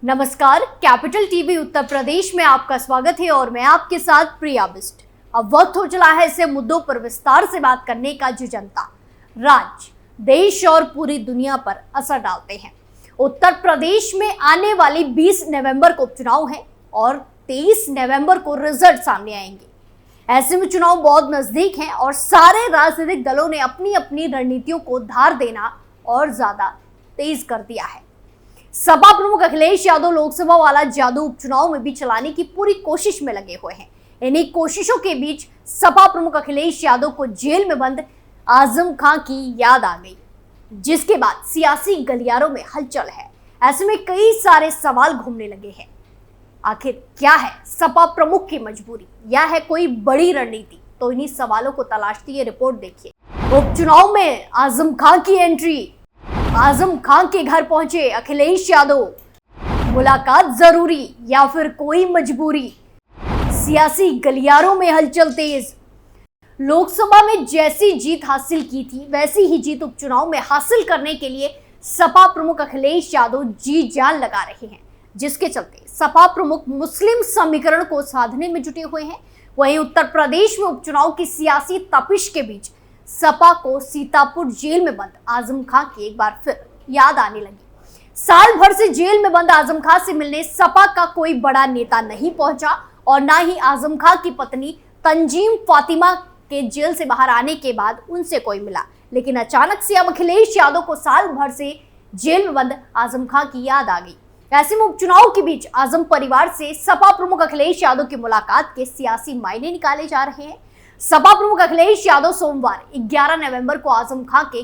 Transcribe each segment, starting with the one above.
नमस्कार, capital TV Uttar प्रदेश में आपका स्वागत है और मैं आपके साथ प्रिया बिस्ट। अब वक्त हो चला है ऐसे मुद्दों पर विस्तार से बात करने का जो जनता, राज्य, देश और पूरी दुनिया पर असर डालते हैं। उत्तर प्रदेश में आने वाली 20 नवंबर को उपचुनाव है और 23 नवंबर को रिजल्ट सामने आएंगे। ऐसे में चुनाव बहुत नजदीक हैं और सारे राजनीतिक दलों ने अपनी अपनी रणनीतियों को धार देना और ज्यादा तेज कर दिया है। सपा प्रमुख अखिलेश यादव लोकसभा वाला जादू उपचुनाव में भी चलाने की पूरी कोशिश में लगे हुए हैं। इन्हीं कोशिशों के बीच सपा प्रमुख अखिलेश यादव को जेल में बंद आजम खां की याद आ गई, जिसके बाद सियासी गलियारों में हलचल है। ऐसे में कई सारे सवाल घूमने लगे हैं। आखिर क्या है सपा प्रमुख की मजबूरी या है कोई बड़ी रणनीति? तो इन्हीं सवालों को तलाशती है रिपोर्ट। देखिए, उपचुनाव में आजम खां की एंट्री। आजम खां के घर पहुंचे अखिलेश यादव, मुलाकात जरूरी या फिर कोई मजबूरी? सियासी गलियारों में हलचल तेज। लोकसभा में जैसी जीत हासिल की थी वैसी ही जीत उपचुनाव में हासिल करने के लिए सपा प्रमुख अखिलेश यादव जी जान लगा रहे हैं, जिसके चलते सपा प्रमुख मुस्लिम समीकरण को साधने में जुटे हुए हैं। वहीं उत्तर प्रदेश में उपचुनाव की सियासी तपिश के बीच सपा को सीतापुर जेल में बंद आजम खां की एक बार फिर याद आने लगी। साल भर से जेल में बंद आजम खां से मिलने सपा का कोई बड़ा नेता नहीं पहुंचा और ना ही आजम खां की पत्नी तंजीम फातिमा के जेल से बाहर आने के बाद उनसे कोई मिला। लेकिन अचानक से अब अखिलेश यादव को साल भर से जेल में बंद आजम खां की याद आ गई। ऐसे में उपचुनाव के बीच आजम परिवार से सपा प्रमुख अखिलेश यादव की मुलाकात के सियासी मायने निकाले जा रहे हैं। सपा प्रमुख अखिलेश यादव सोमवार 11 नवंबर को आजम खां के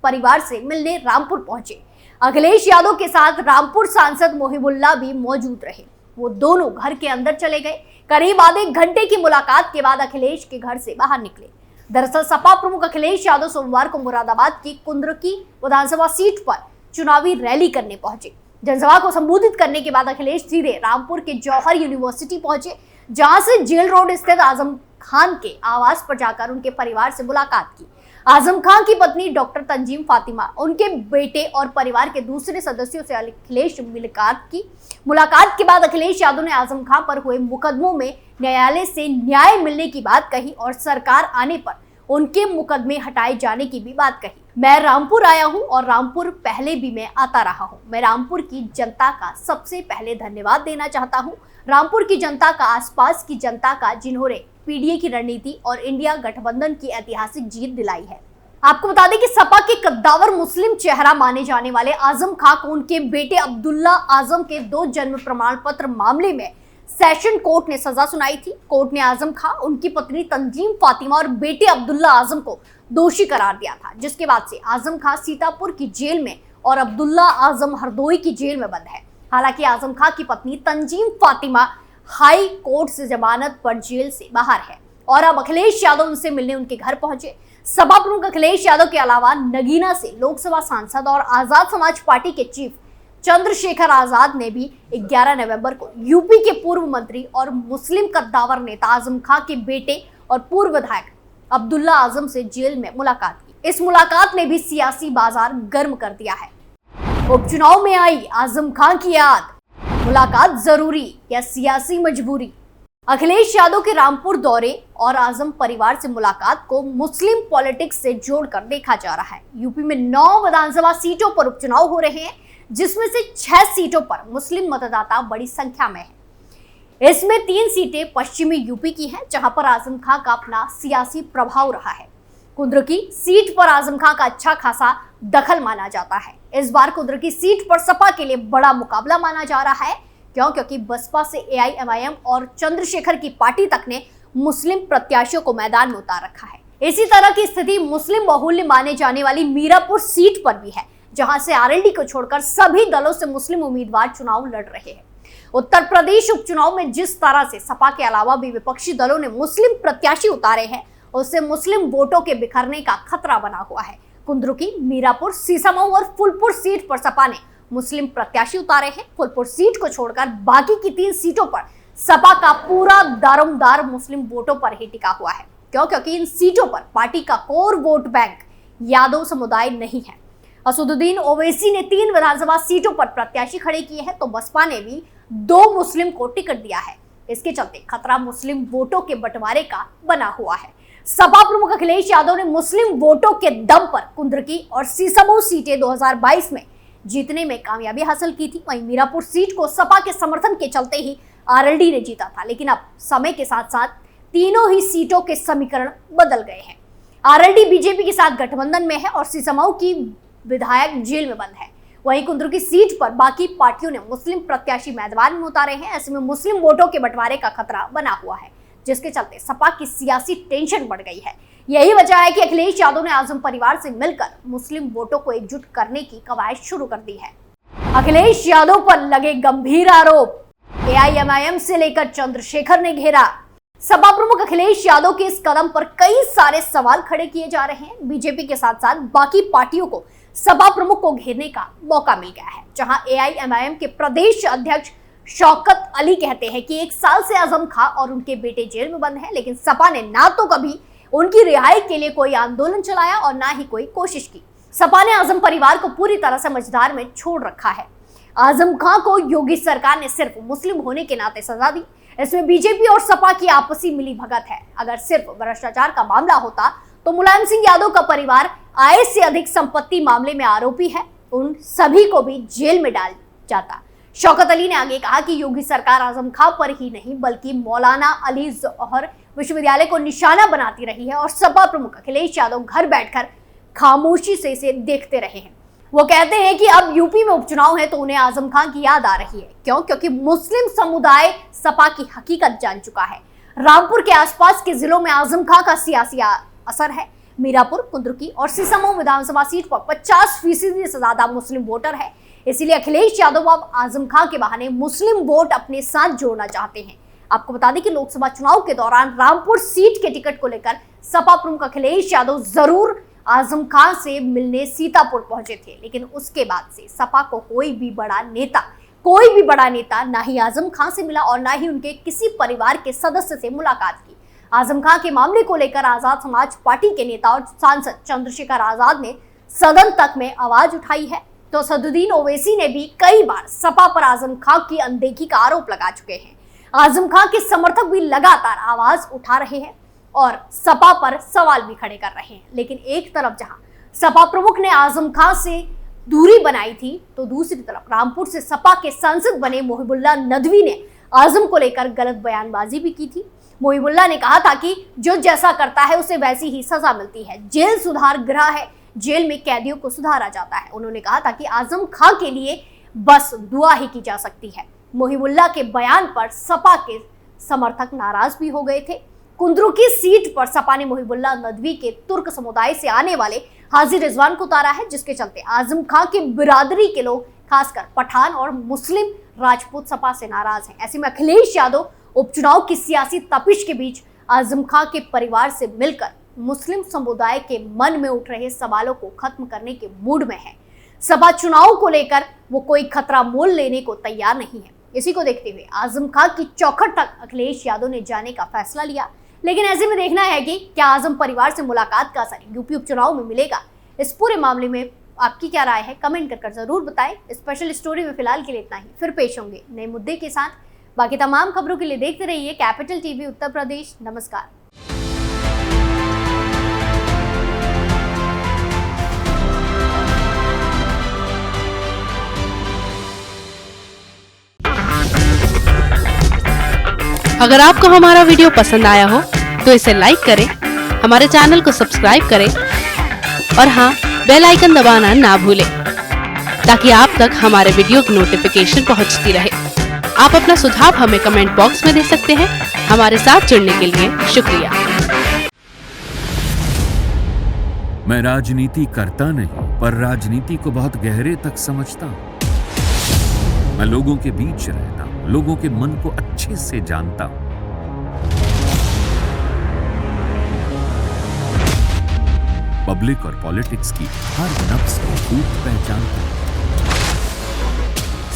परिवार से मिलने रामपुर पहुंचे। अखिलेश यादव के साथ रामपुर सांसद मोहिबुल्लाह भी मौजूद रहे। वो दोनों घर के अंदर चले गए। करीब आधे घंटे की मुलाकात के बाद अखिलेश के घर से बाहर निकले। दरअसल सपा प्रमुख अखिलेश यादव सोमवार को मुरादाबाद की कुंद्रकी विधानसभा सीट पर चुनावी रैली करने पहुंचे। जनसभा को संबोधित करने के बाद अखिलेश सीधे रामपुर के जौहर यूनिवर्सिटी पहुंचे, जहां से जेल रोड स्थित आजम खान के आवास पर जाकर उनके परिवार से मुलाकात की। आजम खान की पत्नी डॉक्टर तंजीम फातिमा, उनके बेटे और परिवार के दूसरे सदस्यों से अखिलेश मुलाकात की। मुलाकात के बाद अखिलेश यादव ने आजम खान पर हुए मुकदमों में न्यायालय से न्याय मिलने की बात कही और सरकार आने पर उनके मुकदमे हटाए जाने की भी बात कही। मैं रामपुर आया हूं और रामपुर पहले भी मैं आता रहा हूं। मैं रामपुर की जनता का सबसे पहले धन्यवाद देना चाहता हूं। रामपुर की जनता का, आसपास की जनता का, जिन्होंने पीडीए की रणनीति और इंडिया गठबंधन की ऐतिहासिक जीत दिलाई है। आपको बता दें कि सपा के कद्दावर मुस्लिम चेहरा माने जाने वाले आजम खां को उनके बेटे अब्दुल्ला आजम के 2 जन्म प्रमाण पत्र मामले में सेशन कोर्ट ने सजा सुनाई थी। कोर्ट ने आजम खां, उनकी पत्नी तंजीम फातिमा और बेटे अब्दुल्ला आजम को दोषी करार दिया था, जिसके बाद से आजम खां सीतापुर की जेल में और अब्दुल्ला आजम हरदोई की जेल में बंद है। हालांकि आजम खां की पत्नी तंजीम फातिमा हाई कोर्ट से जमानत पर जेल से बाहर है और अब अखिलेश यादव उनसे मिलने उनके घर पहुंचे। सपा प्रमुख अखिलेश यादव के अलावा नगीना से लोकसभा सांसद और आजाद समाज पार्टी के चीफ चंद्रशेखर आजाद ने भी 11 नवंबर को यूपी के पूर्व मंत्री और मुस्लिम कद्दावर नेता आजम खां के बेटे और पूर्व विधायक अब्दुल्ला आजम से जेल में मुलाकात की। इस मुलाकात ने भी सियासी बाजार गर्म कर दिया है। उपचुनाव में आई आजम खां की याद, मुलाकात जरूरी या सियासी मजबूरी? अखिलेश यादव के रामपुर दौरे और आजम परिवार से मुलाकात को मुस्लिम पॉलिटिक्स से जोड़कर देखा जा रहा है। यूपी में 9 विधानसभा सीटों पर उपचुनाव हो रहे हैं, जिसमें से 6 सीटों पर मुस्लिम मतदाता बड़ी संख्या में है। इसमें 3 सीटें पश्चिमी यूपी की हैं, जहां पर आजम खां का अपना सियासी प्रभाव रहा है। कुंद्रकी सीट पर आजम खां का अच्छा खासा दखल माना जाता है। इस बार कुंद्रकी सीट पर सपा के लिए बड़ा मुकाबला माना जा रहा है, क्योंकि बसपा से एआईएमआईएम और चंद्रशेखर की पार्टी तक ने मुस्लिम प्रत्याशियों को मैदान में उतार रखा है। इसी तरह की स्थिति मुस्लिम बहुल्य माने जाने वाली मीरापुर सीट पर भी है, जहां से आरएलडी को छोड़कर सभी दलों से मुस्लिम उम्मीदवार चुनाव लड़ रहे हैं। उत्तर प्रदेश उपचुनाव में जिस तरह से सपा के अलावा भी विपक्षी दलों ने मुस्लिम प्रत्याशी उतारे हैं, उससे मुस्लिम वोटों के बिखरने का खतरा बना हुआ है। कुंद्रुकी, मीरापुर, सीसामऊ और फुलपुर सीट पर सपा ने मुस्लिम प्रत्याशी उतारे हैं। फुलपुर सीट को छोड़कर बाकी की 3 सीटों पर सपा का पूरा दारोमदार मुस्लिम वोटों पर ही टिका हुआ है, क्योंकि इन सीटों पर पार्टी का कोर वोट बैंक यादव समुदाय नहीं है। असदुद्दीन ओवैसी ने 3 विधानसभा सीटों पर प्रत्याशी खड़े किए हैं, तो बसपा ने भी 2 मुस्लिम को टिकट दिया है। इसके चलते खतरा मुस्लिम वोटों के बंटवारे का बना हुआ है। सपा प्रमुख अखिलेश यादव ने मुस्लिम वोटों के दम पर कुंद्रकी और सीसमऊ सीटें 2022 में जीतने में कामयाबी हासिल की थी। वहीं मीरापुर सीट को सपा के समर्थन के चलते ही आरएलडी ने जीता था, लेकिन अब समय के साथ साथ तीनों ही सीटों के समीकरण बदल गए हैं। आरएलडी बीजेपी के साथ गठबंधन में है और सीसमऊ की विधायक जेल में बंद है। वहीं कुंद्रकी सीट पर बाकी पार्टियों ने मुस्लिम प्रत्याशी मैदान में उतारे हैं। ऐसे में मुस्लिम वोटों के बंटवारे का खतरा बना हुआ है, जिसके चलते सपा की सियासी टेंशन बढ़ गई है। यही वजह है कि अखिलेश यादव ने आजम परिवार से मिलकर मुस्लिम वोटों को एकजुट करने की कवायद शुरू कर दी है। अखिलेश यादव पर लगे गंभीर आरोप, एआईएमआईएम से लेकर चंद्रशेखर ने घेरा। सपा प्रमुख अखिलेश यादव के इस कदम पर कई सारे सवाल खड़े किए जा रहे हैं। बीजेपी के साथ साथ बाकी पार्टियों को सपा प्रमुख को घेरने का मौका मिल गया है। जहां एआईएमआईएम के प्रदेश अध्यक्ष शौकत अली कहते हैं कि 1 साल से आजम खां और उनके बेटे जेल में बंद हैं, लेकिन सपा ने ना तो कभी उनकी रिहाई के लिए कोई आंदोलन चलाया और ना ही कोई कोशिश की। सपा ने आजम परिवार को पूरी तरह से मझधार में छोड़ रखा है। आजम खां को योगी सरकार ने सिर्फ मुस्लिम होने के नाते सजा दी। इसमें बीजेपी और सपा की आपसी मिलीभगत है। अगर सिर्फ भ्रष्टाचार का मामला होता तो मुलायम सिंह यादव का परिवार आय से अधिक संपत्ति मामले में आरोपी है, उन सभी को भी जेल में डाल जाता। शौकत अली ने आगे कहा कि योगी सरकार आजम खां पर ही नहीं बल्कि मौलाना अली जौहर विश्वविद्यालय को निशाना बनाती रही है और सपा प्रमुख अखिलेश यादव घर बैठकर खामोशी से इसे देखते रहे हैं। वो कहते हैं कि अब यूपी में उपचुनाव है तो उन्हें आजम खां की याद आ रही है। क्यों? क्योंकि मुस्लिम समुदाय सपा की हकीकत जान चुका है। रामपुर के आसपास के जिलों में आजम खां का सियासी असर है। मीरापुर, कुंद्रकी और सीसमऊ विधानसभा सीट पर 50% से ज्यादा मुस्लिम वोटर है। इसीलिए अखिलेश यादव अब आजम खां के बहाने मुस्लिम वोट अपने साथ जोड़ना चाहते हैं। आपको बता दें कि लोकसभा चुनाव के दौरान रामपुर सीट के टिकट को लेकर सपा प्रमुख अखिलेश यादव जरूर आजम खां से मिलने सीतापुर पहुंचे थे, लेकिन उसके बाद से सपा को कोई भी बड़ा नेता ना ही आजम खां से मिला और ना ही उनके किसी परिवार के सदस्य से मुलाकात की। आजम खां के मामले को लेकर आजाद समाज पार्टी के नेता और सांसद चंद्रशेखर आजाद ने सदन तक में आवाज उठाई है, तो असदुद्दीन ओवैसी ने भी कई बार सपा पर आजम खां की अनदेखी का आरोप लगा चुके हैं। आजम खां के समर्थक भी लगातार आवाज उठा रहे हैं और सपा पर सवाल भी खड़े कर रहे हैं। लेकिन एक तरफ जहां सपा प्रमुख ने आजम खां से दूरी बनाई थी, तो दूसरी तरफ रामपुर से सपा के सांसद बने मोहिबुल्लाह नदवी ने आजम को लेकर गलत बयानबाजी भी की थी। मोहिबुल्लाह ने कहा था कि जो जैसा करता है उसे वैसी ही सजा मिलती है, जेल सुधार गृह है, जेल में कैदियों को सुधारा जाता है। उन्होंने कहा था कि आजम खां के लिए बस दुआ ही की जा सकती है। मोहिबुल्लाह के बयान पर सपा के समर्थक नाराज भी हो गए थे। कुंद्रुकी सीट पर सपा ने मोहिबुल्लाह नदवी के तुर्क समुदाय से आने वाले हाजी रिजवान को उतारा है, जिसके चलते आजम खां की बिरादरी के लोग खासकर पठान और मुस्लिम राजपूत सपा से नाराज हैं। ऐसे में अखिलेश यादव उपचुनाव की सियासी तपिश के बीच आजम खां के परिवार से मिलकर मुस्लिम समुदाय के मन में उठ रहे सवालों को खत्म करने के मूड में है। सपा चुनाव को लेकर वो कोई खतरा मोल लेने को तैयार नहीं है। इसी को देखते हुए आजम खां की चौखट तक अखिलेश यादव ने जाने का फैसला लिया। लेकिन ऐसे में देखना है कि क्या आजम परिवार से मुलाकात का असर यूपी उपचुनाव में मिलेगा। इस पूरे मामले में आपकी क्या राय है, कमेंट कर जरूर बताएं। स्पेशल स्टोरी में फिलहाल के लिए इतना ही, फिर पेश होंगे नए मुद्दे के साथ। बाकी तमाम खबरों के लिए देखते रहिए कैपिटल टीवी उत्तर प्रदेश। नमस्कार। अगर आपको हमारा वीडियो पसंद आया हो तो इसे लाइक करें, हमारे चैनल को सब्सक्राइब करें और हाँ, बेल आइकन दबाना ना भूलें ताकि आप तक हमारे वीडियो की नोटिफिकेशन पहुंचती रहे। आप अपना सुझाव हमें कमेंट बॉक्स में दे सकते हैं। हमारे साथ जुड़ने के लिए शुक्रिया। मैं राजनीति करता नहीं, पर राजनीति को बहुत गहरे तक समझता हूं। मैं लोगों के बीच रहता हूं, लोगों के मन को अच्छे से जानता हूं। पब्लिक और पॉलिटिक्स की हर नब्ज को खूब पहचानता हूं।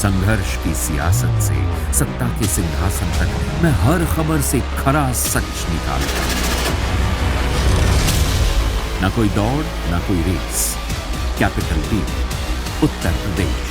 संघर्ष की सियासत से सत्ता के सिंहासन तक मैं हर खबर से खरा सच निकालता हूं। ना कोई दौड़, ना कोई रेस। Capital TV. उत्तर प्रदेश।